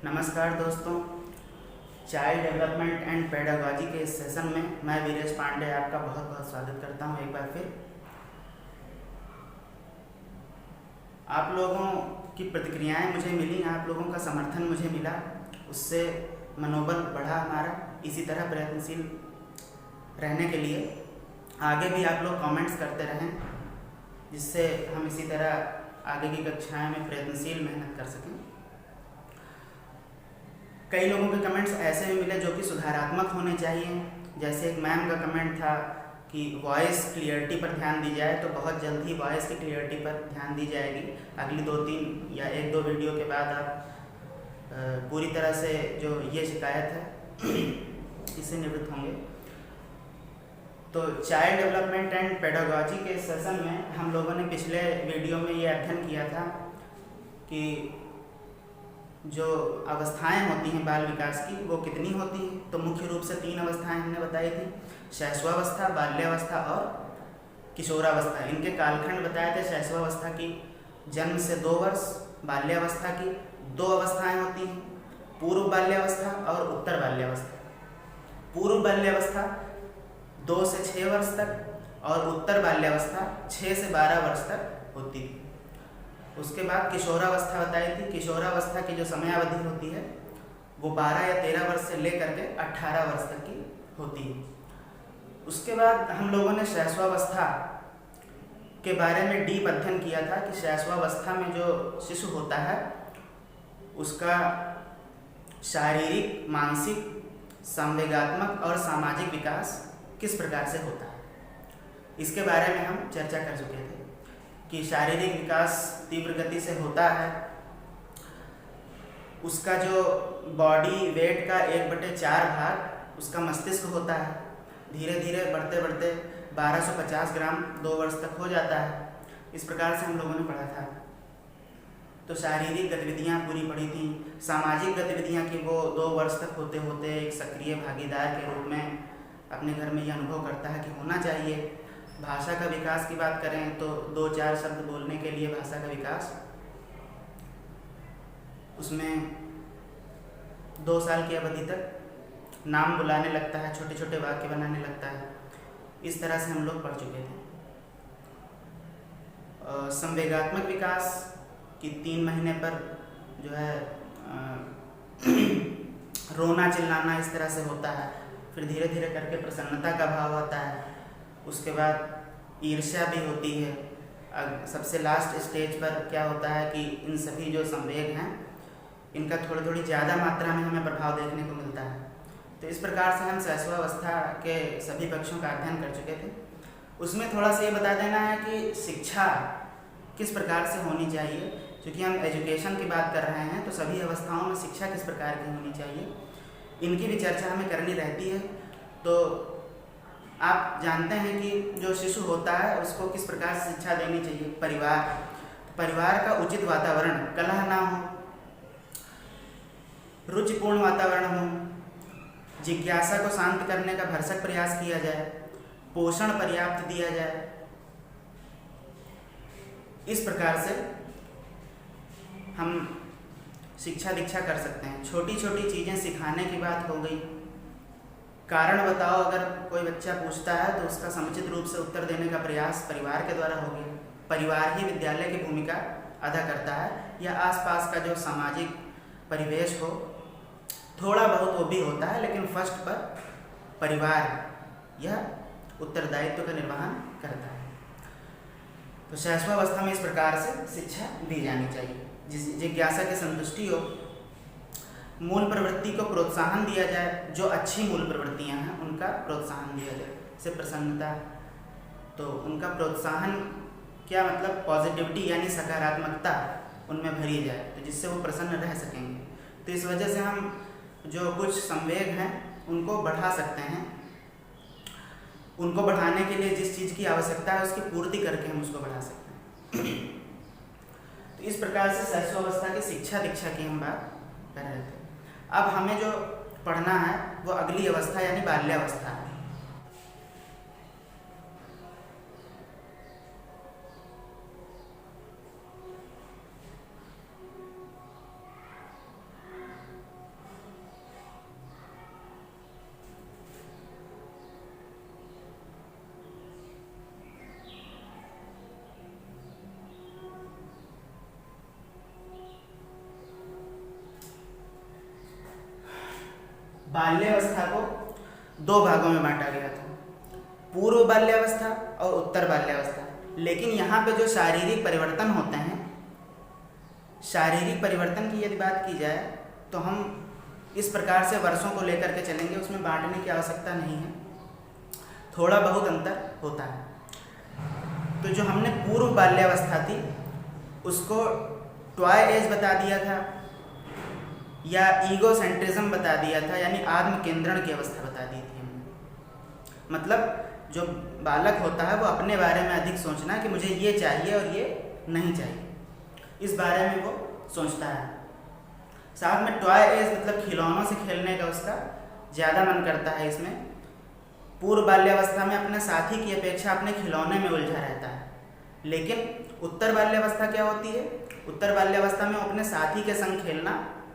नमस्कार दोस्तों, child development and pedagogy के इस सेशन में मैं वीरेश पांडे आपका बहुत बहुत स्वागत करता हूं। एक बार फिर आप लोगों की प्रतिक्रियाएं मुझे मिली, आप लोगों का समर्थन मुझे मिला, उससे मनोबल बढ़ा हमारा। इसी तरह प्रयत्नशील रहने के लिए आगे भी आप लोग कमेंट्स करते रहें, जिससे हम इसी तरह आगे की कक्षाएं में प्रयत्नशील मेहनत कर सकें। कई लोगों के कमेंट्स ऐसे भी मिले जो कि सुधारात्मक होने चाहिए। जैसे एक मैम का कमेंट था कि वॉइस क्लियरिटी पर ध्यान दी जाए, तो बहुत जल्द ही वॉइस की क्लियरिटी पर ध्यान दी जाएगी। अगली 2-3 या 1-2 वीडियो के बाद आप पूरी तरह से जो ये शिकायत है इससे निवृत्त होंगे। तो चाइल्ड डेवलपमेंट एंड पेडागॉजी के सेशन में हम लोगों ने पिछले वीडियो में ये अध्ययन किया था कि जो अवस्थाएं होती हैं बाल विकास की वो कितनी होती हैं। तो मुख्य रूप से 3 अवस्थाएं हमने बताई थी: शैशवावस्था, बाल्यावस्था और किशोरावस्था। इनके कालखंड बताए थे। शैशवावस्था की जन्म से 2 वर्ष, बाल्यावस्था की 2 अवस्थाएं होती हैं: पूर्व बाल्यावस्था और उत्तर बाल्यावस्था। पूर्व बाल्यावस्था 2 से 6 वर्ष तक और उत्तर बाल्यावस्था 6 से 12 वर्ष तक होती थी। उसके बाद किशोरावस्था बताई थी। किशोरावस्था की जो समयावधि होती है वो 12 या 13 वर्ष से लेकर के 18 वर्ष तक की होती है। उसके बाद हम लोगों ने शैशवावस्था के बारे में डीप अध्ययन किया था कि शैशवावस्था में जो शिशु होता है उसका शारीरिक, मानसिक, संवेगात्मक और सामाजिक विकास किस प्रकार से होता है। इसके बारे में हम चर्चा कर चुके थे कि शारीरिक विकास तीव्र गति से होता है। उसका जो बॉडी वेट का 1/4 भाग उसका मस्तिष्क होता है। धीरे धीरे बढ़ते बढ़ते 1250 ग्राम 2 वर्ष तक हो जाता है। इस प्रकार से हम लोगों ने पढ़ा था। तो शारीरिक गतिविधियां पूरी पढ़ी थी। सामाजिक गतिविधियां कि वो 2 वर्ष तक होते होते एक सक्रिय भागीदार के रूप में अपने घर में यह अनुभव करता है कि होना चाहिए। भाषा का विकास की बात करें तो 2-4 शब्द बोलने के लिए भाषा का विकास, उसमें 2 साल की अवधि तक नाम बुलाने लगता है, छोटे छोटे वाक्य बनाने लगता है। इस तरह से हम लोग पढ़ चुके थे। संवेगात्मक विकास की 3 महीने पर जो है रोना चिल्लाना इस तरह से होता है। फिर धीरे धीरे करके प्रसन्नता का भाव आता है। उसके बाद ईर्ष्या भी होती है। सबसे लास्ट स्टेज पर क्या होता है कि इन सभी जो संवेग हैं इनका थोड़ी थोड़ी ज़्यादा मात्रा में हमें प्रभाव देखने को मिलता है। तो इस प्रकार से हम शैशवावस्था के सभी पक्षों का अध्ययन कर चुके थे। उसमें थोड़ा सा ये बता देना है कि शिक्षा किस प्रकार से होनी चाहिए। क्योंकि हम एजुकेशन की बात कर रहे हैं तो सभी अवस्थाओं में शिक्षा किस प्रकार की होनी चाहिए, इनकी भी चर्चा हमें करनी रहती है। तो आप जानते हैं कि जो शिशु होता है उसको किस प्रकार से शिक्षा देनी चाहिए। परिवार का उचित वातावरण, कलह ना हो, रुचिपूर्ण वातावरण हो, जिज्ञासा को शांत करने का भरसक प्रयास किया जाए, पोषण पर्याप्त दिया जाए। इस प्रकार से हम शिक्षा दीक्षा कर सकते हैं। छोटी छोटी चीज़ें सिखाने की बात हो गई। कारण बताओ अगर कोई बच्चा पूछता है तो उसका समुचित रूप से उत्तर देने का प्रयास परिवार के द्वारा हो गया। परिवार ही विद्यालय की भूमिका अदा करता है, या आसपास का जो सामाजिक परिवेश हो, थोड़ा बहुत वो भी होता है, लेकिन फर्स्ट पर परिवार यह उत्तरदायित्व का निर्वहन करता है। तो शैशवावस्था में इस प्रकार से शिक्षा दी जानी चाहिए। जिज्ञासा की संतुष्टि हो, मूल प्रवृत्ति को प्रोत्साहन दिया जाए। जो अच्छी मूल प्रवृत्तियां हैं उनका प्रोत्साहन दिया जाए। जैसे प्रसन्नता, तो उनका प्रोत्साहन क्या मतलब, पॉजिटिविटी यानी सकारात्मकता उनमें भरी जाए, तो जिससे वो प्रसन्न रह सकेंगे। तो इस वजह से हम जो कुछ संवेग हैं उनको बढ़ा सकते हैं। उनको बढ़ाने के लिए जिस चीज़ की आवश्यकता है उसकी पूर्ति करके हम उसको बढ़ा सकते हैं। तो इस प्रकार से शैशवावस्था की शिक्षा दीक्षा की हम बात कर रहे थे। अब हमें जो पढ़ना है वो अगली अवस्था यानी बाल्यावस्था है। बाल्यावस्था को दो भागों में बांटा गया था, पूर्व बाल्यावस्था और उत्तर बाल्यावस्था। लेकिन यहाँ पे जो शारीरिक परिवर्तन होते हैं, शारीरिक परिवर्तन की यदि बात की जाए तो हम इस प्रकार से वर्षों को लेकर के चलेंगे, उसमें बांटने की आवश्यकता नहीं है, थोड़ा बहुत अंतर होता है। तो जो हमने पूर्व बाल्यावस्था थी उसको टॉय एज बता दिया था या ईगोसेंट्रिज्म बता दिया था, यानी आत्म केंद्रण की अवस्था बता दी थी हमने। मतलब जो बालक होता है वो अपने बारे में अधिक सोचना कि मुझे ये चाहिए और ये नहीं चाहिए, इस बारे में वो सोचता है। साथ में टॉय एज मतलब खिलौनों से खेलने का उसका ज़्यादा मन करता है। इसमें पूर्व बाल्यावस्था में अपने साथी की अपेक्षा अपने खिलौने में उलझा रहता है। लेकिन उत्तर बाल्यावस्था क्या होती है? उत्तर बाल्यावस्था में अपने साथी के संग खेलना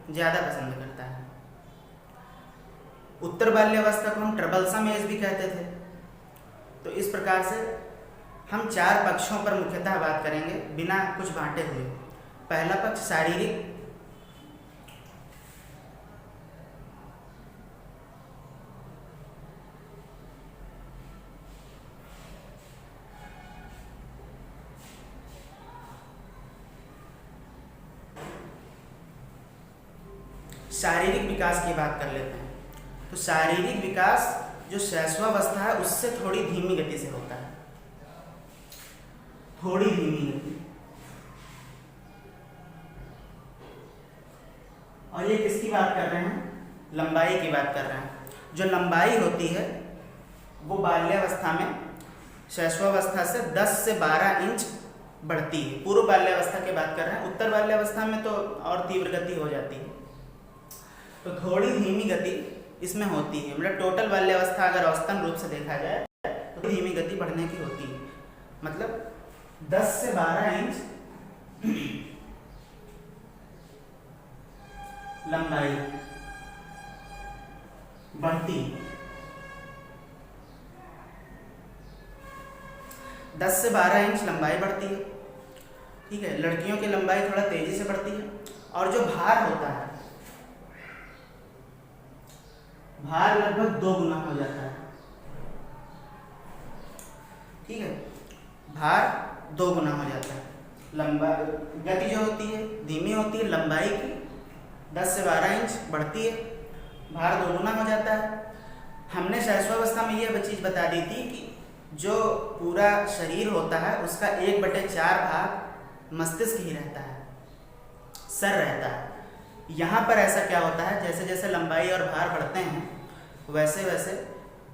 ज़्यादा पसंद करता है। उत्तर बाल्यावस्था को हम ट्रबलसम एज भी कहते थे। तो इस प्रकार से हम चार पक्षों पर मुख्यतः बात करेंगे बिना कुछ बांटे हुए। पहला पक्ष शारीरिक, शारीरिक विकास की बात कर लेते हैं। तो शारीरिक विकास जो शैशवावस्था है उससे थोड़ी धीमी गति से होता है, थोड़ी धीमी गति। और ये किसकी बात कर रहे हैं? लंबाई की बात कर रहे हैं। जो लंबाई होती है वो बाल्यावस्था में शैशवावस्था से 10 से 12 इंच बढ़ती है। पूर्व बाल्यावस्था की बात कर रहे हैं। उत्तर बाल्यावस्था में तो और तीव्र गति हो जाती है। तो थोड़ी धीमी गति इसमें होती है। मतलब टोटल बाल्यावस्था अगर औसतन रूप से देखा जाए तो धीमी गति बढ़ने की होती है। मतलब 10 से 12 इंच लंबाई बढ़ती है। 10 से 12 इंच लंबाई बढ़ती है। ठीक है। लड़कियों की लंबाई थोड़ा तेजी से बढ़ती है। और जो भार होता है, भार लगभग 2 गुना हो जाता है। ठीक है। भार 2 गुना हो जाता है। लंबा गति जो होती है धीमी होती है, लंबाई की 10 से 12 इंच बढ़ती है, भार 2 गुना हो जाता है। हमने शैशवावस्था में यह चीज़ बता दी थी कि जो पूरा शरीर होता है उसका 1/4 भाग मस्तिष्क ही रहता है, सर रहता है। यहाँ पर ऐसा क्या होता है, जैसे जैसे लंबाई और भार बढ़ते हैं वैसे वैसे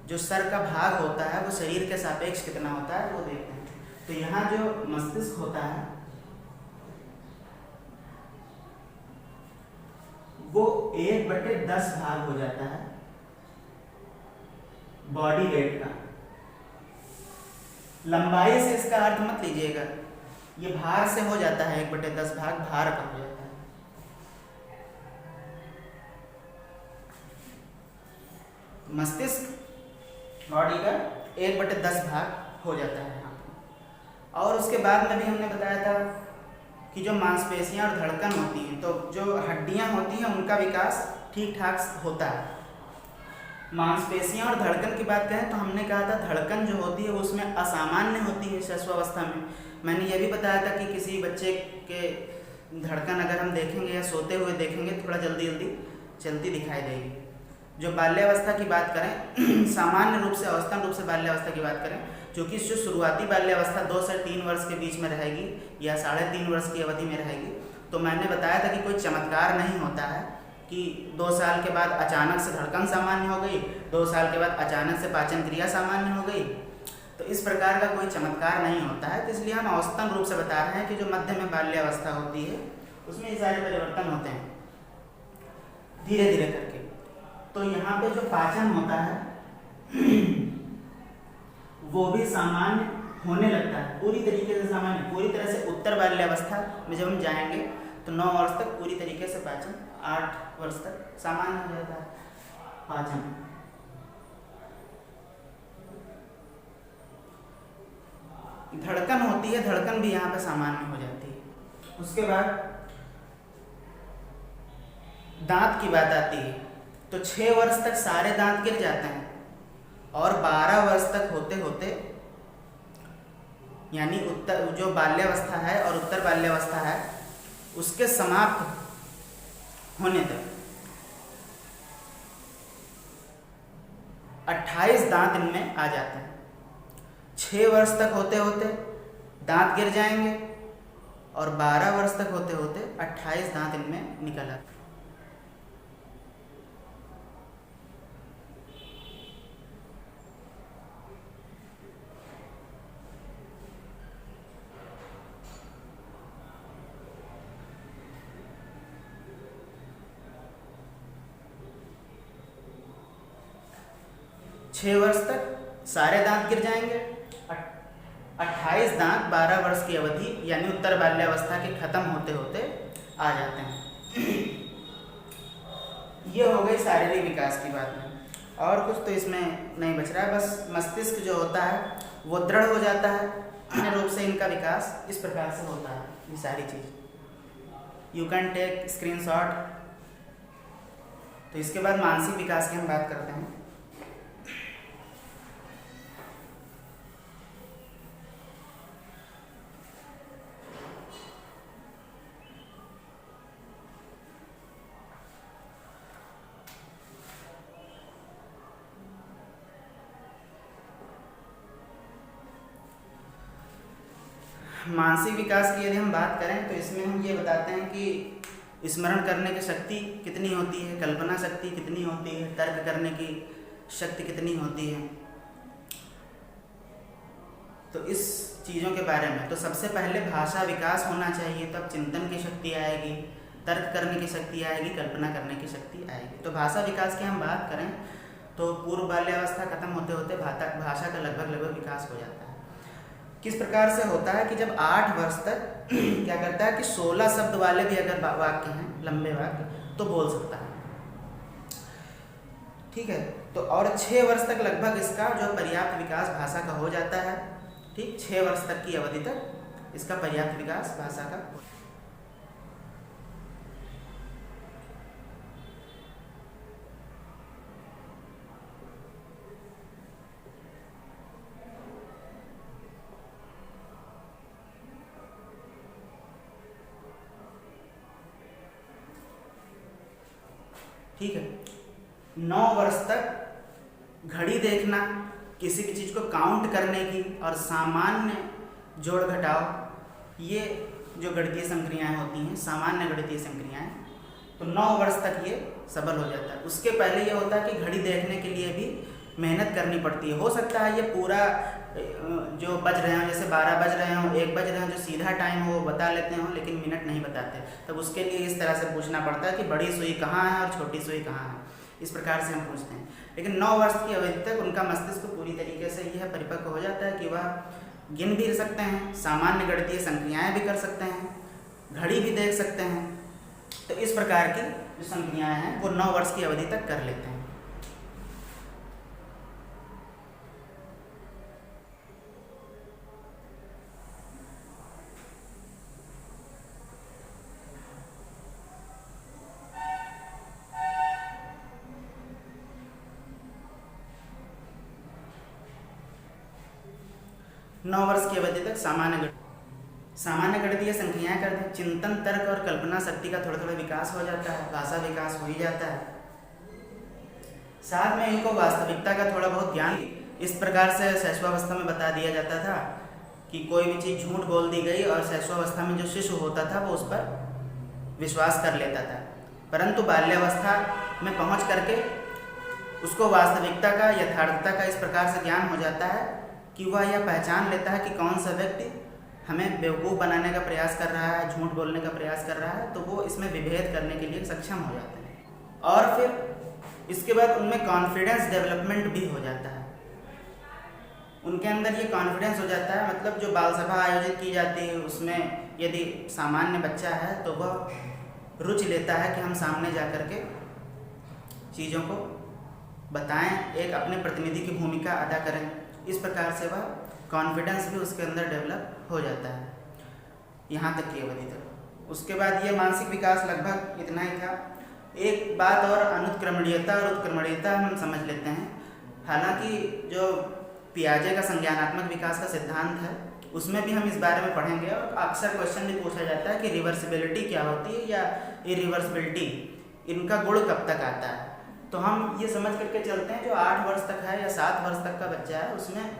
जो सर का भाग होता है वो शरीर के सापेक्ष कितना होता है वो देखते हैं। तो यहाँ जो मस्तिष्क होता है वो 1/10 भाग हो जाता है बॉडी वेट का। लंबाई से इसका अर्थ मत लीजिएगा, ये भार से हो जाता है 1/10 भाग भार का हो जाता है। मस्तिष्क बॉडी का 1/10 भाग हो जाता है यहाँ पर। और उसके बाद में भी हमने बताया था कि जो मांसपेशियाँ और धड़कन होती हैं, तो जो हड्डियाँ होती हैं उनका विकास ठीक ठाक होता है। मांसपेशियाँ और धड़कन की बात करें तो हमने कहा था धड़कन जो होती है उसमें असामान्य होती है शैशवावस्था में। मैंने ये भी बताया था कि किसी बच्चे के धड़कन अगर हम देखेंगे या सोते हुए देखेंगे थोड़ा जल्दी जल्दी चलती दिखाई देगी। जो बाल्यावस्था की बात करें सामान्य रूप से औसतन रूप से बाल्यावस्था की बात करें, क्योंकि जो शुरुआती बाल्यावस्था 2 से 3 वर्ष के बीच में रहेगी या 3.5 वर्ष की अवधि में रहेगी, तो मैंने बताया था कि कोई चमत्कार नहीं होता है कि 2 साल के बाद अचानक से धड़कन सामान्य हो गई, 2 साल के बाद अचानक से पाचन क्रिया सामान्य हो गई। तो इस प्रकार का कोई चमत्कार नहीं होता है। तो इसलिए हम औसतन रूप से बता रहे हैं कि जो मध्य में बाल्यावस्था होती है उसमें ये सारे परिवर्तन होते हैं धीरे धीरे करके। तो यहाँ पे जो पाचन होता है वो भी सामान्य होने लगता है, पूरी तरीके से सामान्य। पूरी तरह से उत्तर बाल्यावस्था में जब हम जाएंगे तो 9 वर्ष तक पूरी तरीके से पाचन, 8 वर्ष तक सामान्य हो जाता है पाचन। धड़कन होती है, धड़कन भी यहाँ पे सामान्य हो जाती है। उसके बाद दांत की बात आती है। तो 6 वर्ष तक सारे दांत गिर जाते हैं और 12 वर्ष तक होते होते, यानी उत्तर जो बाल्यावस्था है और उत्तर बाल्यावस्था है उसके समाप्त होने तक 28 दांत इनमें आ जाते हैं। 6 वर्ष तक होते होते दांत गिर जाएंगे और 12 वर्ष तक होते होते 28 दांत इनमें निकल आते हैं। 6 वर्ष तक सारे दांत गिर जाएंगे, 28 दांत 12 वर्ष की अवधि यानी उत्तर बाल्यावस्था के खत्म होते होते आ जाते हैं। ये हो गई शारीरिक विकास की बात में। और कुछ तो इसमें नहीं बच रहा है, बस मस्तिष्क जो होता है वो दृढ़ हो जाता है। अन्य रूप से इनका विकास इस प्रकार से होता है। ये सारी चीज़ यू कैन टेक स्क्रीनशॉट। तो इसके बाद मानसिक विकास की हम बात करते हैं। मानसिक विकास की यदि हम बात करें तो इसमें हम ये बताते हैं कि स्मरण करने की शक्ति कितनी होती है, कल्पना शक्ति कितनी होती है, तर्क करने की शक्ति कितनी होती है। तो इस चीज़ों के बारे में तो सबसे पहले भाषा विकास होना चाहिए, तब चिंतन की शक्ति आएगी, तर्क करने की शक्ति आएगी, कल्पना करने की शक्ति आएगी। तो भाषा विकास की हम बात करें तो पूर्व बाल्यावस्था खत्म होते होते भाषा का लगभग विकास हो जाता है। किस प्रकार से होता है कि जब 8 वर्ष तक क्या करता है कि 16 शब्द वाले भी अगर वाक्य हैं, लंबे वाक्य, तो बोल सकता है। ठीक है। तो और 6 वर्ष तक लगभग इसका जो पर्याप्त विकास भाषा का हो जाता है। ठीक, 6 वर्ष तक की अवधि तक इसका पर्याप्त विकास भाषा का। ठीक है। 9 वर्ष तक घड़ी देखना, किसी भी चीज़ को काउंट करने की और सामान्य जोड़ घटाव, ये जो गणितीय संक्रियाएं होती हैं, सामान्य गणितीय संक्रियाएं, तो 9 वर्ष तक ये सबल हो जाता है। उसके पहले ये होता है कि घड़ी देखने के लिए भी मेहनत करनी पड़ती है। हो सकता है ये पूरा जो बज रहे हों, जैसे 12 बज रहे हों, 1 बज रहे हों, जो सीधा टाइम हो वो बता लेते हों, लेकिन मिनट नहीं बताते। तब उसके लिए इस तरह से पूछना पड़ता है कि बड़ी सुई कहाँ है और छोटी सुई कहाँ है। इस प्रकार से हम पूछते हैं। लेकिन 9 वर्ष की अवधि तक उनका मस्तिष्क पूरी तरीके से यह परिपक्व हो जाता है कि वह गिन भी सकते हैं, सामान्य गणितीय संक्रियाएँ भी कर सकते हैं, घड़ी भी देख सकते हैं। तो इस प्रकार की जो संक्रियाएँ हैं वो 9 वर्ष की अवधि तक कर लेते हैं। नौ वर्ष की अवधि तक सामान्य गणितीय संक्रियाएं करते हैं। चिंतन, तर्क और कल्पना शक्ति का थोड़ा थोड़ा विकास हो जाता है, भाषा विकास हो ही जाता है। साथ में इनको वास्तविकता का थोड़ा बहुत ज्ञान इस प्रकार से शैशवावस्था में बता दिया जाता था कि कोई भी चीज़ झूठ बोल दी गई और शैशवावस्था में जो शिशु होता था वो उस पर विश्वास कर लेता था, परंतु बाल्यावस्था में पहुँच करके उसको वास्तविकता का, यथार्थता का इस प्रकार से ज्ञान हो जाता है कि वह यह पहचान लेता है कि कौन सा व्यक्ति हमें बेवकूफ़ बनाने का प्रयास कर रहा है, झूठ बोलने का प्रयास कर रहा है, तो वो इसमें विभेद करने के लिए सक्षम हो जाते हैं। और फिर इसके बाद उनमें कॉन्फिडेंस डेवलपमेंट भी हो जाता है। उनके अंदर ये कॉन्फिडेंस हो जाता है, मतलब जो बाल सभा आयोजित की जाती है उसमें यदि सामान्य बच्चा है तो वह रुचि लेता है कि हम सामने जा कर के चीज़ों को बताएं, एक अपने प्रतिनिधि की भूमिका अदा करें। इस प्रकार से वह कॉन्फिडेंस भी उसके अंदर डेवलप हो जाता है यहाँ तक की अवधि तक। उसके बाद ये मानसिक विकास लगभग इतना ही था। एक बात और अनुत्क्रमणीयता और उत्क्रमणीयता हम समझ लेते हैं। हालांकि जो पियाजे का संज्ञानात्मक विकास का सिद्धांत है उसमें भी हम इस बारे में पढ़ेंगे, और अक्सर क्वेश्चन भी पूछा जाता है कि रिवर्सिबिलिटी क्या होती है या इरिवर्सिबिलिटी, इनका गुण कब तक आता है। तो हम ये समझ करके चलते हैं जो 8 वर्ष तक है या 7 वर्ष तक का बच्चा है उसमें,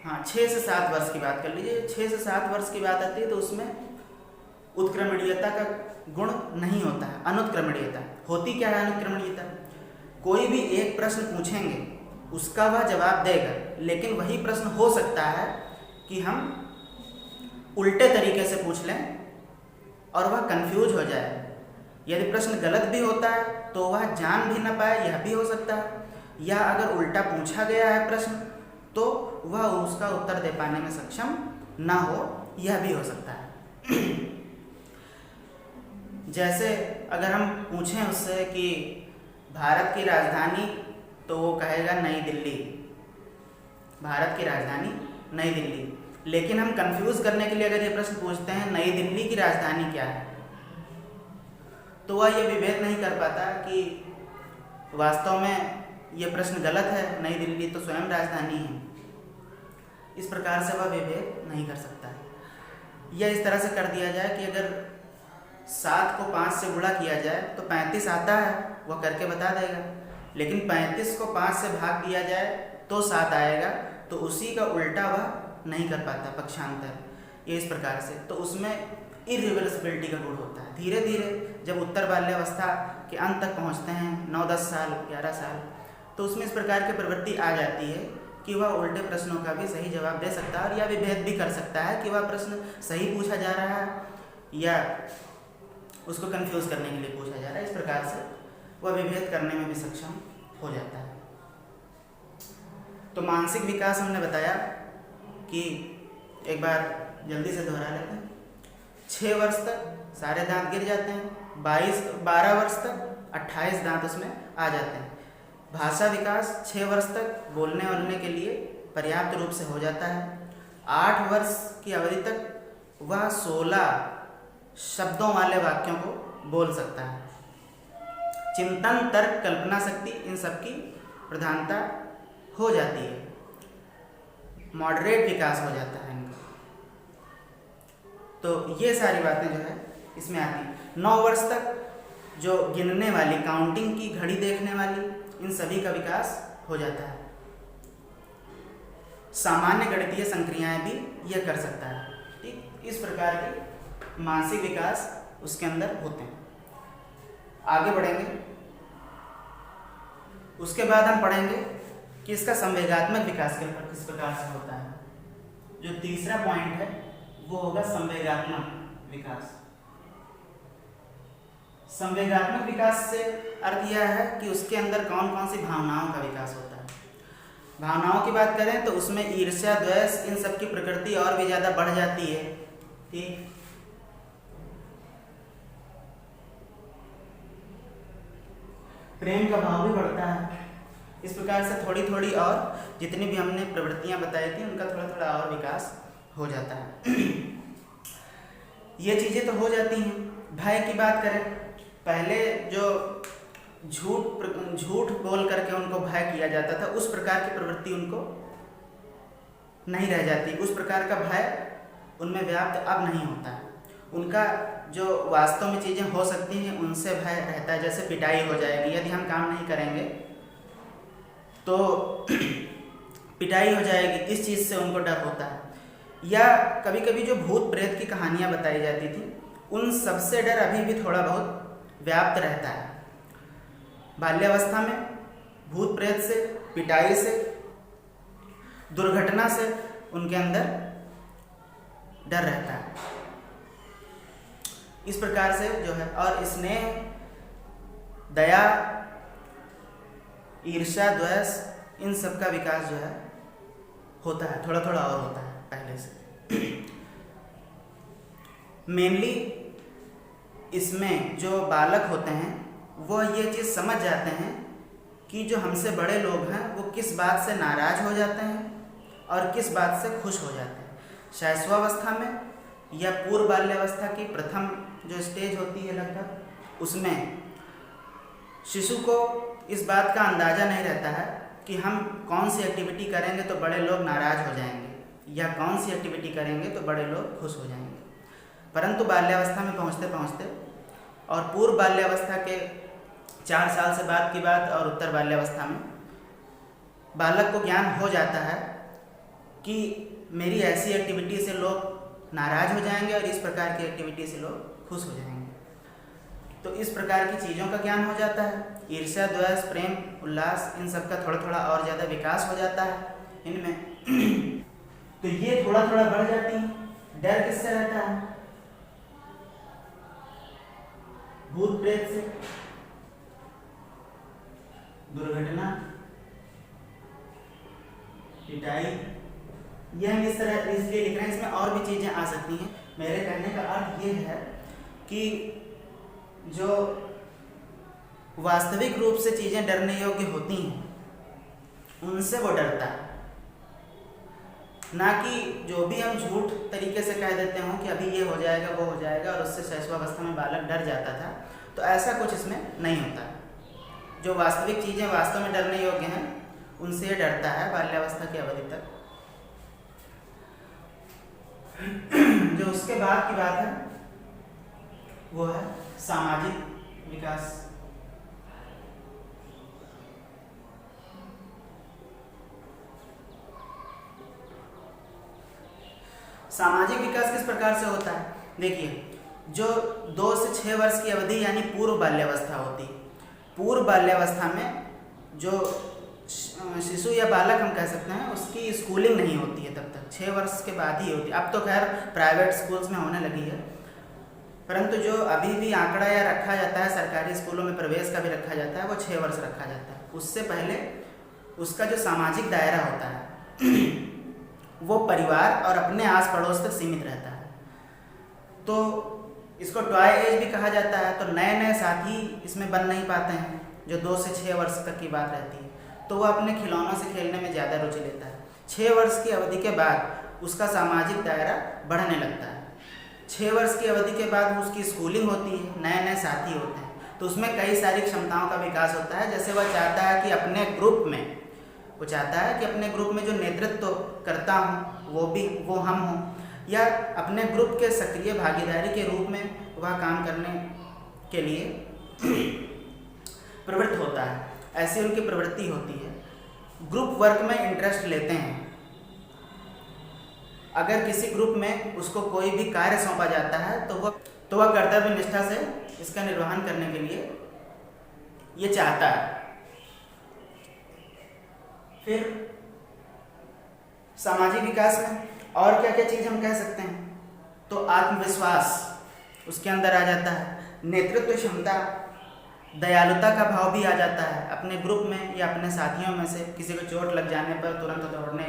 हाँ 6 से 7 वर्ष की बात कर लीजिए, 6 से 7 वर्ष की बात आती है तो उसमें उत्क्रमणीयता का गुण नहीं होता है, अनुत्क्रमणीयता होती। क्या है अनुत्क्रमणीयता? कोई भी एक प्रश्न पूछेंगे उसका वह जवाब देगा, लेकिन वही प्रश्न हो सकता है कि हम उल्टे तरीके से पूछ लें और वह कंफ्यूज हो जाए। यदि प्रश्न गलत भी होता है तो वह जान भी ना पाए, यह भी हो सकता है, या अगर उल्टा पूछा गया है प्रश्न तो वह उसका उत्तर दे पाने में सक्षम ना हो, यह भी हो सकता है। जैसे अगर हम पूछें उससे कि भारत की राजधानी, तो वो कहेगा नई दिल्ली, भारत की राजधानी नई दिल्ली। लेकिन हम कंफ्यूज करने के लिए अगर ये प्रश्न पूछते हैं नई दिल्ली की राजधानी क्या है, तो वह ये विभेद नहीं कर पाता कि वास्तव में ये प्रश्न गलत है, नई दिल्ली तो स्वयं राजधानी है। इस प्रकार से वह विभेद नहीं कर सकता है। या इस तरह से कर दिया जाए कि अगर 7 को 5 से गुणा किया जाए तो 35 आता है, वह करके बता देगा। लेकिन 35 को 5 से भाग दिया जाए तो 7 आएगा, तो उसी का उल्टा वह नहीं कर पाता, पक्षांतर, ये इस प्रकार से। तो उसमें इरिवर्सिबिलिटी का गुण होता है। धीरे धीरे जब उत्तर बाल्यावस्था के अंत तक पहुंचते हैं, 9-10 साल 11 साल, तो उसमें इस प्रकार की प्रवृत्ति आ जाती है कि वह उल्टे प्रश्नों का भी सही जवाब दे सकता है, और यह विभेद भी कर सकता है कि वह प्रश्न सही पूछा जा रहा है या उसको कंफ्यूज करने के लिए पूछा जा रहा है। इस प्रकार से वह विभेद करने में भी सक्षम हो जाता है। तो मानसिक विकास हमने बताया कि एक बार जल्दी से दोहरा लेते हैं। 6 वर्ष तक सारे दांत गिर जाते हैं, 12 वर्ष तक 28 दांत उसमें आ जाते हैं। भाषा विकास 6 वर्ष तक बोलने वलने के लिए पर्याप्त रूप से हो जाता है। 8 वर्ष की अवधि तक वह 16 शब्दों वाले वाक्यों को बोल सकता है। चिंतन, तर्क, कल्पना शक्ति, इन सब की प्रधानता हो जाती है। मॉडरेट विकास हो जाता है इनका। तो ये सारी बातें जो है इसमें आती हैं। 9 वर्ष तक जो गिनने वाली, काउंटिंग की घड़ी देखने वाली, इन सभी का विकास हो जाता है। सामान्य गणितीय संक्रियाएं भी यह कर सकता है। ठीक, इस प्रकार के मानसिक विकास उसके अंदर होते हैं। आगे बढ़ेंगे, उसके बाद हम पढ़ेंगे कि इसका संवेगात्मक विकास किस प्रकार से होता है। जो तीसरा पॉइंट है वो होगा संवेगात्मक विकास। संवेगात्मक विकास से अर्थ यह है कि उसके अंदर कौन कौन सी भावनाओं का विकास होता है। भावनाओं की बात करें तो उसमें ईर्ष्या, द्वेष, इन सब की प्रकृति और भी ज़्यादा बढ़ जाती है। ठीक, प्रेम का भाव भी बढ़ता है। इस प्रकार से थोड़ी थोड़ी और जितनी भी हमने प्रवृत्तियां बताई थी उनका थोड़ा थोड़ा और विकास हो जाता है। ये चीज़ें तो हो जाती हैं। भय की बात करें, पहले जो झूठ बोल करके उनको भय किया जाता था, उस प्रकार की प्रवृत्ति उनको नहीं रह जाती। उस प्रकार का भय उनमें व्याप्त अब नहीं होता है। उनका जो वास्तव में चीज़ें हो सकती हैं उनसे भय रहता है। जैसे पिटाई हो जाएगी, यदि हम काम नहीं करेंगे तो पिटाई हो जाएगी, इस चीज़ से उनको डर होता है। या कभी कभी जो भूत प्रेत की कहानियाँ बताई जाती थी, उन सबसे डर अभी भी थोड़ा बहुत व्याप्त रहता है। बाल्यावस्था में भूत प्रेत से, पिटाई से, दुर्घटना से उनके अंदर डर रहता है। इस प्रकार से जो है, और स्नेह, दया, ईर्ष्या, द्वेष, इन सब का विकास जो है होता है, थोड़ा थोड़ा और होता है पहले से। मेनली इसमें जो बालक होते हैं वो ये चीज़ समझ जाते हैं कि जो हमसे बड़े लोग हैं वो किस बात से नाराज हो जाते हैं और किस बात से खुश हो जाते हैं। शैशवावस्था में या पूर्व बाल्यावस्था की प्रथम जो स्टेज होती है लगभग उसमें शिशु को इस बात का अंदाज़ा नहीं रहता है कि हम कौन सी एक्टिविटी करेंगे तो बड़े लोग नाराज़ हो जाएंगे या कौन सी एक्टिविटी करेंगे तो बड़े लोग खुश हो जाएंगे। परंतु बाल्यावस्था में पहुँचते पहुँचते और पूर्व बाल्यावस्था के 4 साल से बाद की बात और उत्तर बाल्यावस्था में बालक को ज्ञान हो जाता है कि मेरी ऐसी एक्टिविटी से लोग नाराज़ हो जाएंगे और इस प्रकार की एक्टिविटी से लोग खुश हो जाएंगे। तो इस प्रकार की चीज़ों का ज्ञान हो जाता है। ईर्ष्या, द्वेष, प्रेम, उल्लास, इन सब का थोड़ा थोड़ा और ज़्यादा विकास हो जाता है इनमें। तो ये थोड़ा थोड़ा बढ़ जाती है। डर किससे रहता है? भूत प्रेत से, दुर्घटना, पिटाई, यह इस तरह इसलिए लिख रहे हैं। इसमें और भी चीज़ें आ सकती हैं। मेरे कहने का अर्थ ये है कि जो वास्तविक रूप से चीज़ें डरने योग्य होती हैं उनसे वो डरता है, ना कि जो भी हम झूठ तरीके से कह देते हों कि अभी ये हो जाएगा वो हो जाएगा और उससे शैशवावस्था में बालक डर जाता था। तो ऐसा कुछ इसमें नहीं होता। जो वास्तविक चीज़ें वास्तव में डरने योग्य हैं उनसे ये डरता है बाल्यावस्था की अवधि तक। जो उसके बाद की बात है वो है सामाजिक विकास। सामाजिक विकास किस प्रकार से होता है? देखिए, जो 2 से 6 वर्ष की अवधि यानी पूर्व बाल्यावस्था होती है। पूर्व बाल्यावस्था में जो शिशु या बालक हम कह सकते हैं उसकी स्कूलिंग नहीं होती है, तब तक 6 वर्ष के बाद ही होती है। अब तो खैर प्राइवेट स्कूल्स में होने लगी है, परंतु जो अभी भी आंकड़ा या रखा जाता है सरकारी स्कूलों में प्रवेश का भी रखा जाता है वो 6 वर्ष रखा जाता है। उससे पहले उसका जो सामाजिक दायरा होता है वो परिवार और अपने आस पड़ोस तक सीमित रहता है। तो इसको टॉय एज भी कहा जाता है। तो नए नए साथी इसमें बन नहीं पाते हैं जो 2 से 6 वर्ष तक की बात रहती है। तो वो अपने खिलौनों से खेलने में ज़्यादा रुचि लेता है। 6 वर्ष की अवधि के बाद उसका सामाजिक दायरा बढ़ने लगता है। 6 वर्ष की अवधि के बाद उसकी स्कूलिंग होती है, नए नए साथी होते हैं। तो उसमें कई सारी क्षमताओं का विकास होता है। जैसे वह चाहता है कि अपने ग्रुप में जो नेतृत्व करता हूँ वो हम हों, या अपने ग्रुप के सक्रिय भागीदारी के रूप में वह काम करने के लिए प्रवृत्त होता है। ऐसी उनकी प्रवृत्ति होती है। ग्रुप वर्क में इंटरेस्ट लेते हैं। अगर किसी ग्रुप में उसको कोई भी कार्य सौंपा जाता है तो वह कर्तव्य निष्ठा से इसका निर्वहन करने के लिए ये चाहता है। फिर सामाजिक विकास में और क्या क्या चीज़ हम कह सकते हैं? तो आत्मविश्वास उसके अंदर आ जाता है, नेतृत्व क्षमता, दयालुता का भाव भी आ जाता है। अपने ग्रुप में या अपने साथियों में से किसी को चोट लग जाने पर तुरंत दौड़ने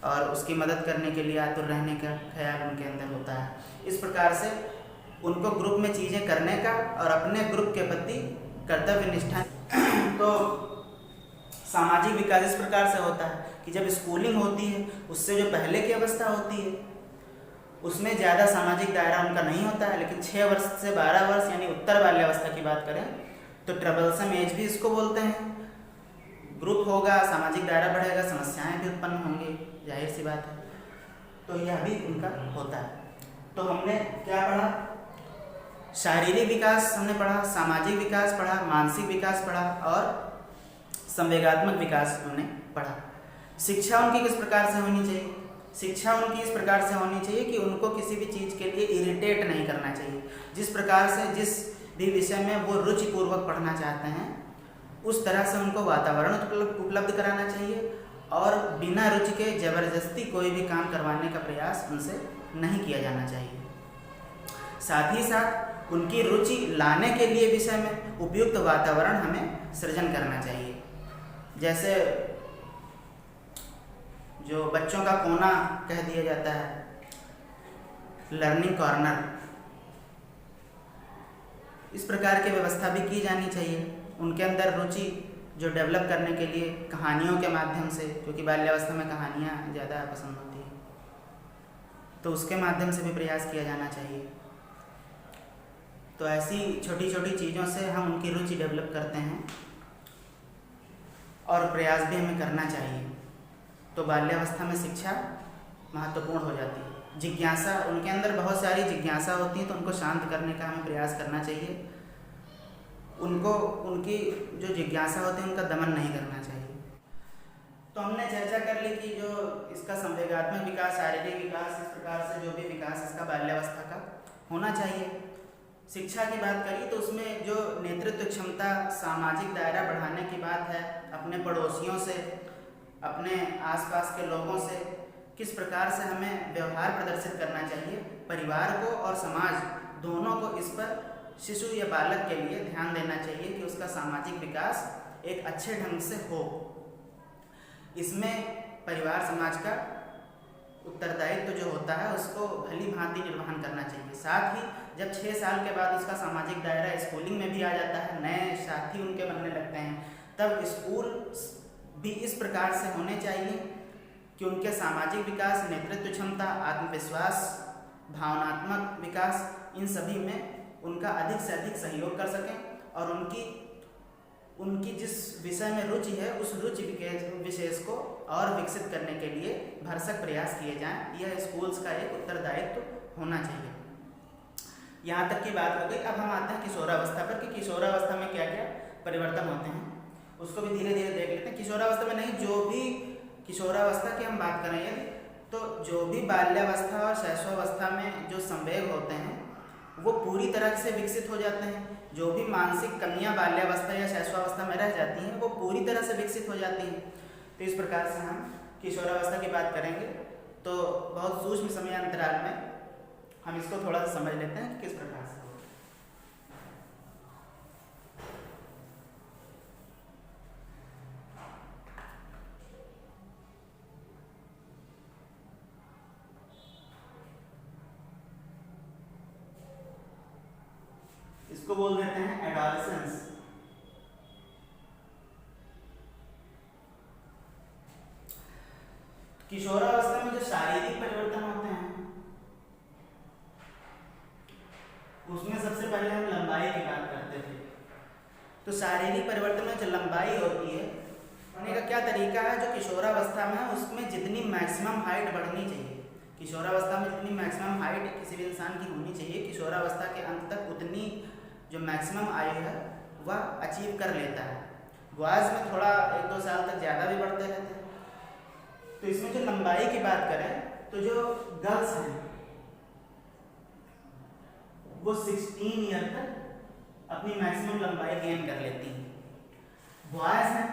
और उसकी मदद करने के लिए आतुर रहने का ख्याल उनके अंदर होता है। इस प्रकार से उनको ग्रुप में चीज़ें करने का और अपने ग्रुप के प्रति कर्तव्य निष्ठा। तो सामाजिक विकास इस प्रकार से होता है कि जब स्कूलिंग होती है उससे जो पहले की अवस्था होती है उसमें ज़्यादा सामाजिक दायरा उनका नहीं होता है। लेकिन 6 वर्ष से 12 वर्ष यानी उत्तर बाल्यावस्था की बात करें तो ट्रबलसम एज भी इसको बोलते हैं। ग्रुप होगा, सामाजिक दायरा बढ़ेगा, समस्याएं भी उत्पन्न होंगी, जाहिर सी बात है। तो यह भी उनका होता है। तो हमने क्या पढ़ा? शारीरिक विकास हमने पढ़ा, सामाजिक विकास पढ़ा, मानसिक विकास पढ़ा और संवेगात्मक विकास हमने पढ़ा। शिक्षा उनकी किस प्रकार से होनी चाहिए? शिक्षा उनकी इस प्रकार से होनी चाहिए कि उनको किसी भी चीज़ के लिए इरिटेट नहीं करना चाहिए। जिस प्रकार से जिस भी विषय में वो रुचिपूर्वक पढ़ना चाहते हैं उस तरह से उनको वातावरण उपलब्ध कराना चाहिए और बिना रुचि के ज़बरदस्ती कोई भी काम करवाने का प्रयास उनसे नहीं किया जाना चाहिए। साथ ही साथ उनकी रुचि लाने के लिए विषय में उपयुक्त वातावरण हमें सृजन करना चाहिए। जैसे जो बच्चों का कोना कह दिया जाता है, लर्निंग कॉर्नर, इस प्रकार की व्यवस्था भी की जानी चाहिए। उनके अंदर रुचि जो डेवलप करने के लिए कहानियों के माध्यम से, क्योंकि बाल्यावस्था में कहानियाँ ज़्यादा पसंद होती हैं, तो उसके माध्यम से भी प्रयास किया जाना चाहिए। तो ऐसी छोटी छोटी चीज़ों से हम उनकी रुचि डेवलप करते हैं और प्रयास भी हमें करना चाहिए। तो बाल्यावस्था में शिक्षा महत्वपूर्ण हो जाती है। जिज्ञासा, उनके अंदर बहुत सारी जिज्ञासा होती है, तो उनको शांत करने का हमें प्रयास करना चाहिए। उनको उनकी जो जिज्ञासा होती है उनका दमन नहीं करना चाहिए। तो हमने चर्चा कर ली कि जो इसका संवेगात्मक विकास, शारीरिक विकास, इस प्रकार से जो भी विकास इसका बाल्यावस्था का होना चाहिए। शिक्षा की बात करी तो उसमें जो नेतृत्व क्षमता, सामाजिक दायरा बढ़ाने की बात है, अपने पड़ोसियों से, अपने आसपास के लोगों से किस प्रकार से हमें व्यवहार प्रदर्शित करना चाहिए, परिवार को और समाज दोनों को इस पर शिशु या बालक के लिए ध्यान देना चाहिए कि उसका सामाजिक विकास एक अच्छे ढंग से हो। इसमें परिवार समाज का उत्तरदायित्व जो होता है उसको भली भांति निर्वहन करना चाहिए। साथ ही जब 6 साल के बाद उसका सामाजिक दायरा स्कूलिंग में भी आ जाता है, नए साथी उनके बनने लगते हैं, तब स्कूल भी इस प्रकार से होने चाहिए कि उनके सामाजिक विकास, नेतृत्व क्षमता, आत्मविश्वास, भावनात्मक विकास, इन सभी में उनका अधिक से अधिक सहयोग कर सकें और उनकी जिस विषय में रुचि है उस रुचि विशेष को और विकसित करने के लिए भरसक प्रयास किए जाएं। यह स्कूल्स का एक उत्तरदायित्व होना चाहिए। यहाँ तक की बात हो गई। अब हम आते हैं किशोरावस्था पर कि किशोरावस्था में क्या क्या परिवर्तन होते हैं, उसको भी धीरे धीरे देख लेते हैं। किशोरावस्था में नहीं, जो भी किशोरावस्था की हम बात करें तो जो भी बाल्यावस्था और शैशवावस्था में जो संवेग होते हैं वो पूरी तरह से विकसित हो जाते हैं। जो भी मानसिक कमियां बाल्यावस्था या शैशवावस्था में रह जाती हैं वो पूरी तरह से विकसित हो जाती हैं। तो इस प्रकार से हम किशोरावस्था की बात करेंगे तो बहुत सूक्ष्म समय अंतराल में हम इसको थोड़ा सा समझ लेते हैं कि किस प्रकार से। इसको बोल देते हैं एडोलेसेंस। किशोरावस्था में जो शारीरिक परिवर्तन होते हैं उसमें सबसे पहले हम लंबाई की बात करते थे। तो शारीरिक परिवर्तन में जो लंबाई होती है, होने का क्या तरीका है, जो किशोरावस्था में है उसमें जितनी मैक्सिमम हाइट बढ़नी चाहिए, किशोरावस्था में जितनी मैक्सिमम हाइट किसी भी इंसान की होनी चाहिए, किशोरावस्था के अंत तक उतनी जो मैक्सिमम आयु है वह अचीव कर लेता है। बॉयज़ में थोड़ा 1-2 साल तक ज़्यादा भी बढ़ते रहते हैं। तो इसमें जो लंबाई की बात करें तो जो गर्ल्स हैं वो 16 ईयर तक अपनी मैक्सिमम लंबाई गेन कर लेती हैं। बॉयज़ हैं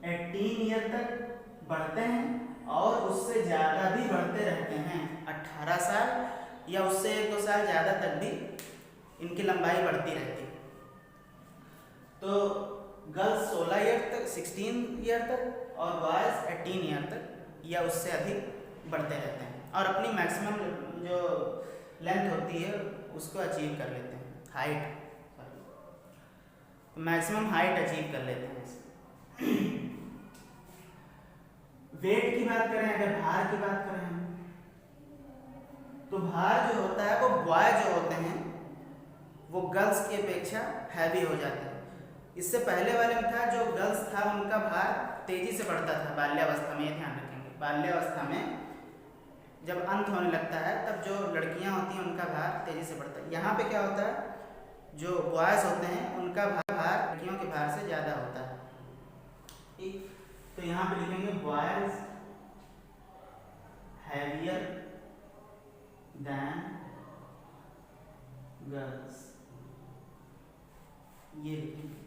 18 ईयर तक बढ़ते हैं और उससे ज़्यादा भी बढ़ते रहते हैं। 18 साल या उससे 1-2 साल ज़्यादा तक भी इनकी लंबाई बढ़ती रहती है। तो गर्ल्स 16 ईयर तक, 16 ईयर तक और बॉयज़ 18 ईयर तक या उससे अधिक बढ़ते रहते हैं और अपनी मैक्सिमम जो लेंथ होती है उसको अचीव कर लेते हैं, हाइट, मैक्सिमम हाइट अचीव कर लेते हैं। वेट की बात करें, अगर भार की बात करें तो भार जो होता है वो बॉय जो होते हैं वो गर्ल्स की अपेक्षा हैवी हो जाते हैं। इससे पहले वाले में था जो गर्ल्स था उनका भार तेजी से बढ़ता था बाल्यावस्था में, ये ध्यान रखेंगे। बाल्यावस्था में जब अंत होने लगता है तब जो लड़कियां होती हैं उनका भार तेजी से बढ़ता है। यहाँ पे क्या होता है, जो बॉयज़ होते हैं उनका भार लड़कियों के भार से ज़्यादा होता है। ठीक, तो यहाँ पे लिखेंगे बॉयज़ हैवियर देन गर्ल्स, ये लिखेंगे।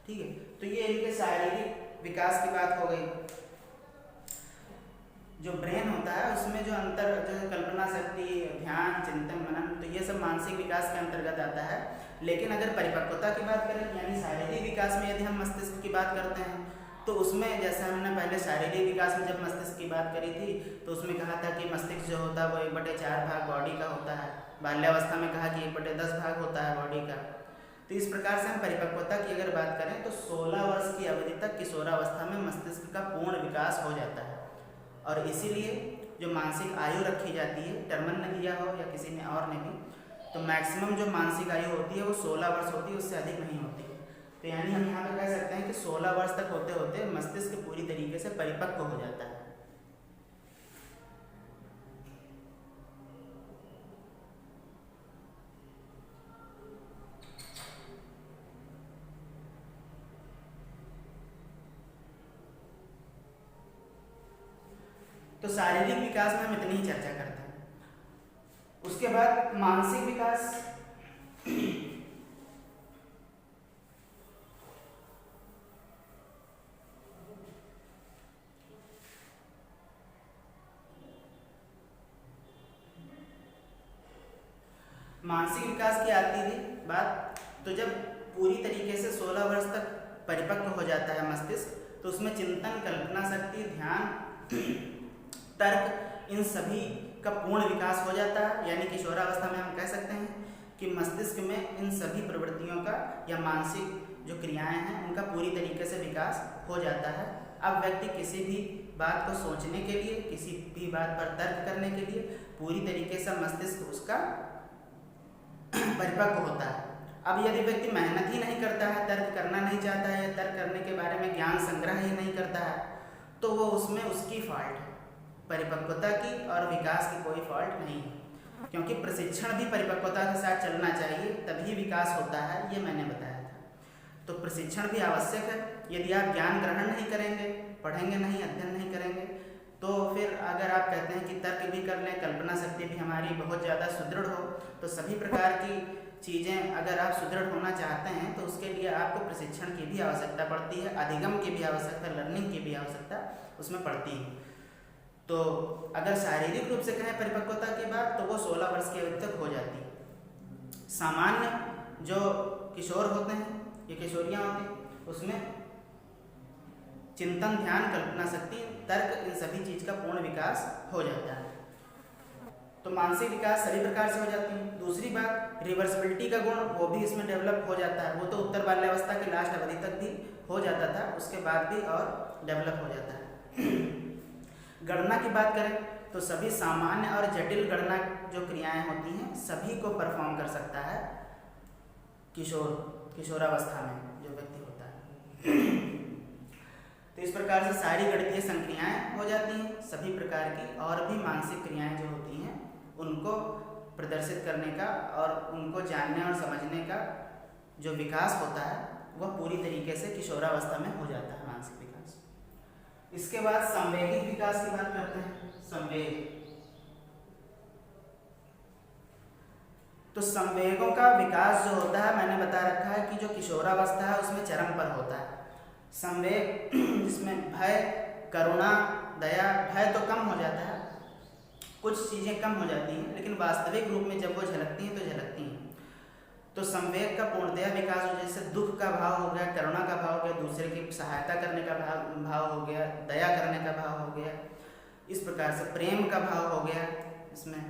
ठीक है, तो ये इनके शारीरिक विकास की बात हो गई। जो ब्रेन होता है उसमें जो अंतर, जो कल्पना शक्ति, ध्यान, चिंतन, मनन, तो ये सब मानसिक विकास के अंतर्गत आता है। लेकिन अगर परिपक्वता की बात करें यानी शारीरिक विकास में यदि हम मस्तिष्क की बात करते हैं तो उसमें जैसे हमने पहले शारीरिक विकास में जब मस्तिष्क की बात करी थी तो उसमें कहा था कि मस्तिष्क जो होता है वो 1/4 भाग बॉडी का होता है। बाल्यावस्था में कहा कि 1/10 भाग होता है बॉडी का। तो इस प्रकार से हम परिपक्वता की अगर बात करें तो 16 वर्ष की अवधि तक किशोरावस्था में मस्तिष्क का पूर्ण विकास हो जाता है और इसीलिए जो मानसिक आयु रखी जाती है, टर्मन ने दिया हो या किसी ने और ने भी, तो मैक्सिमम जो मानसिक आयु होती है वो 16 वर्ष होती है, उससे अधिक नहीं होती। तो यानी हम यहाँ पे कह सकते हैं कि 16 वर्ष तक होते होते मस्तिष्क पूरी तरीके से परिपक्व हो जाता है। तो शारीरिक विकास में हम इतनी ही चर्चा करते हैं। उसके बाद मानसिक विकास। मानसिक विकास की आती थी बात, तो जब पूरी तरीके से 16 वर्ष तक परिपक्व हो जाता है मस्तिष्क, तो उसमें चिंतन, कल्पना शक्ति, ध्यान, तर्क, इन सभी का पूर्ण विकास हो जाता है। यानी किशोरावस्था में हम कह सकते हैं कि मस्तिष्क में इन सभी प्रवृत्तियों का या मानसिक जो क्रियाएं हैं उनका पूरी तरीके से विकास हो जाता है। अब व्यक्ति किसी भी बात को सोचने के लिए, किसी भी बात पर तर्क करने के लिए पूरी तरीके से मस्तिष्क उसका परिपक्व होता है। अब यदि व्यक्ति मेहनत ही नहीं करता है, तर्क करना नहीं चाहता है या तर्क करने के बारे में ज्ञान संग्रह ही नहीं करता है, तो वो उसमें उसकी फॉल्ट है। परिपक्वता की और विकास की कोई फॉल्ट नहीं है, क्योंकि प्रशिक्षण भी परिपक्वता के साथ चलना चाहिए, तभी विकास होता है, ये मैंने बताया था। तो प्रशिक्षण भी आवश्यक है। यदि आप ज्ञान ग्रहण नहीं करेंगे, पढ़ेंगे नहीं, अध्ययन नहीं करेंगे, तो फिर अगर आप कहते हैं कि तर्क भी कर लें, कल्पना शक्ति भी हमारी बहुत ज़्यादा सुदृढ़ हो, तो सभी प्रकार की चीज़ें अगर आप सुदृढ़ होना चाहते हैं तो उसके लिए आपको प्रशिक्षण की भी आवश्यकता पड़ती है, अधिगम की भी आवश्यकता, लर्निंग की भी आवश्यकता उसमें पड़ती है। तो अगर शारीरिक रूप से कहें परिपक्वता की बात, तो वो 16 वर्ष की अवधि तक हो जाती है। सामान्य जो किशोर होते हैं या किशोरियाँ होती हैं, उसमें चिंतन, ध्यान, कल्पना शक्ति, तर्क, इन सभी चीज़ का पूर्ण विकास हो जाता है। तो मानसिक विकास सभी प्रकार से हो जाती है। दूसरी बात, रिवर्सिबिलिटी का गुण, वो भी इसमें डेवलप हो जाता है। वो तो उत्तर बाल्यावस्था की लास्ट अवधि तक भी हो जाता था, उसके बाद भी और डेवलप हो जाता है। गणना की बात करें तो सभी सामान्य और जटिल गणना जो क्रियाएं होती हैं सभी को परफॉर्म कर सकता है किशोरावस्था में जो व्यक्ति होता है। तो इस प्रकार से सारी गणितीय संक्रियाएं हो जाती हैं। सभी प्रकार की और भी मानसिक क्रियाएं जो होती हैं उनको प्रदर्शित करने का और उनको जानने और समझने का जो विकास होता है वह पूरी तरीके से किशोरावस्था में हो जाता है, मानसिक विकास। इसके बाद संवेगिक विकास की बात करते हैं। संवेग, तो संवेगों का विकास जो होता है, मैंने बता रखा है कि जो किशोरावस्था है उसमें चरम पर होता है संवेग, जिसमें भय, करुणा, दया, भय तो कम हो जाता है, कुछ चीज़ें कम हो जाती हैं, लेकिन वास्तविक रूप में जब वो झलकती हैं तो झलकती हैं। तो संवेग का पूर्णतया विकास हो, जैसे दुख का भाव हो गया, करुणा का भाव हो गया, दूसरे की सहायता करने का भाव हो गया, दया करने का भाव हो गया, इस प्रकार से प्रेम का भाव हो गया, इसमें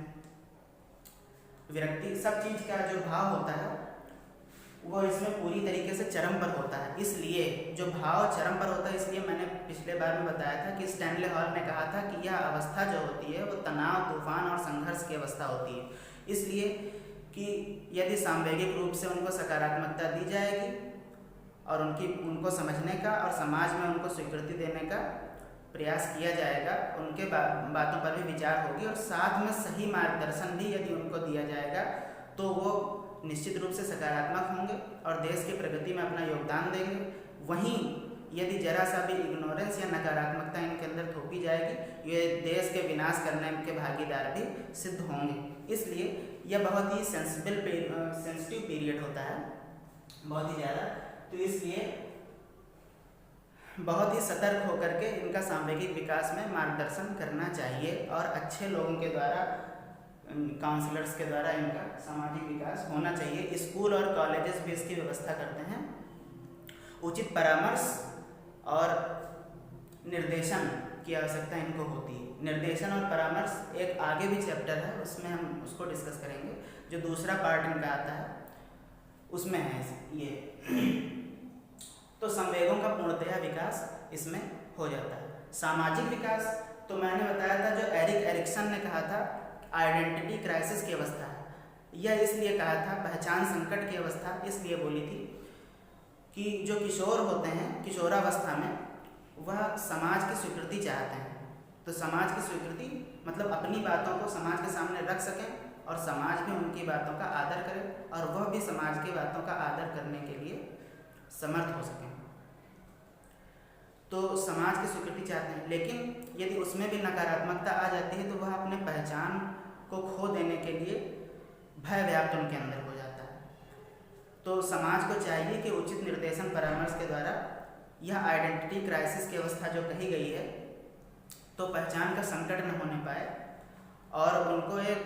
विरक्ति, सब चीज़ का जो भाव होता है वो इसमें पूरी तरीके से चरम पर होता है। इसलिए जो भाव चरम पर होता है, इसलिए मैंने पिछले बार में बताया था कि स्टैनले हॉल ने कहा था कि यह अवस्था जो होती है वो तनाव, तूफान और संघर्ष की अवस्था होती है। इसलिए कि यदि सांवेगिक रूप से उनको सकारात्मकता दी जाएगी और उनको समझने का और समाज में उनको स्वीकृति देने का प्रयास किया जाएगा, उनके बातों पर भी विचार होगी और साथ में सही मार्गदर्शन भी यदि उनको दिया जाएगा तो वो निश्चित रूप से सकारात्मक होंगे और देश की प्रगति में अपना योगदान देंगे। वहीं यदि जरा सा भी इग्नोरेंस या नकारात्मकता इनके अंदर थोपी जाएगी, ये देश के विनाश करने के भागीदार भी सिद्ध होंगे। इसलिए यह बहुत ही सेंसिटिव पीरियड होता है, बहुत ही ज़्यादा। तो इसलिए बहुत ही सतर्क होकर के इनका सांवेगिक विकास में मार्गदर्शन करना चाहिए और अच्छे लोगों के द्वारा, काउंसलर्स के द्वारा इनका सामाजिक विकास होना चाहिए। स्कूल और कॉलेजेस भी इसकी व्यवस्था करते हैं। उचित परामर्श और निर्देशन की आवश्यकता इनको होती है। निर्देशन और परामर्श एक आगे भी चैप्टर है, उसमें हम उसको डिस्कस करेंगे। जो दूसरा पार्ट इनका आता है उसमें है ये। तो संवेगों का पूर्णतया विकास इसमें हो जाता है। सामाजिक विकास, तो मैंने बताया था जो एरिक एरिक्सन ने कहा था आइडेंटिटी क्राइसिस की अवस्था है। यह इसलिए कहा था, पहचान संकट की अवस्था इसलिए बोली थी कि जो किशोर होते हैं किशोरावस्था में वह समाज की स्वीकृति चाहते हैं। तो समाज की स्वीकृति मतलब अपनी बातों को समाज के सामने रख सकें और समाज भी उनकी बातों का आदर करे और वह भी समाज की बातों का आदर करने के लिए समर्थ हो सकें। तो समाज की स्वीकृति चाहते हैं, लेकिन यदि उसमें भी नकारात्मकता आ जाती है तो वह अपने पहचान को खो देने के लिए भय व्याप्त उनके अंदर हो जाता है। तो समाज को चाहिए कि उचित निर्देशन परामर्श के द्वारा यह आइडेंटिटी क्राइसिस की अवस्था जो कही गई है तो पहचान का संकट न होने पाए और उनको एक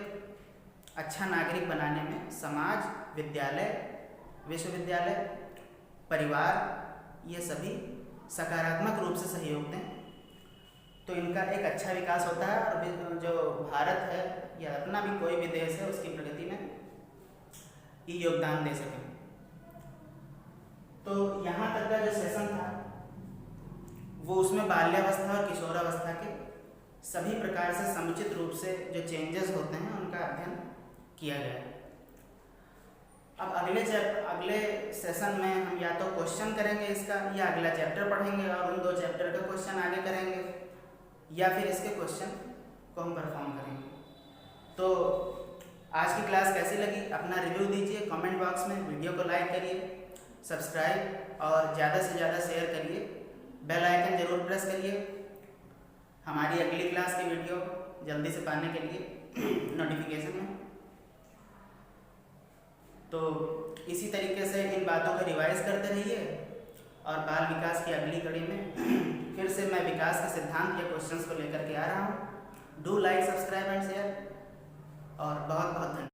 अच्छा नागरिक बनाने में समाज, विद्यालय, विश्वविद्यालय, परिवार ये सभी सकारात्मक रूप से सहयोग दें, तो इनका एक अच्छा विकास होता है और जो भारत है या अपना भी कोई भी देश है उसकी प्रगति में ये योगदान दे सकें। तो यहाँ तक का जो सेशन था वो उसमें बाल्यावस्था और किशोरावस्था के सभी प्रकार से समुचित रूप से जो चेंजेस होते हैं उनका अध्ययन किया गया। अब अगले सेशन में हम या तो क्वेश्चन करेंगे इसका या अगला चैप्टर पढ़ेंगे और उन 2 चैप्टर का क्वेश्चन आगे करेंगे या फिर इसके क्वेश्चन को हम परफॉर्म करेंगे। तो आज की क्लास कैसी लगी अपना रिव्यू दीजिए कमेंट बॉक्स में, वीडियो को लाइक करिए, सब्सक्राइब और ज़्यादा से ज़्यादा शेयर करिए, बेल आइकन जरूर प्रेस करिए हमारी अगली क्लास की वीडियो जल्दी से पाने के लिए नोटिफिकेशन में। तो इसी तरीके से इन बातों को रिवाइज करते रहिए और बाल विकास की अगली कड़ी में फिर से मैं विकास के सिद्धांत या क्वेश्चंस को लेकर के आ रहा हूँ। Do like, subscribe and share और बहुत बहुत धन्यवाद।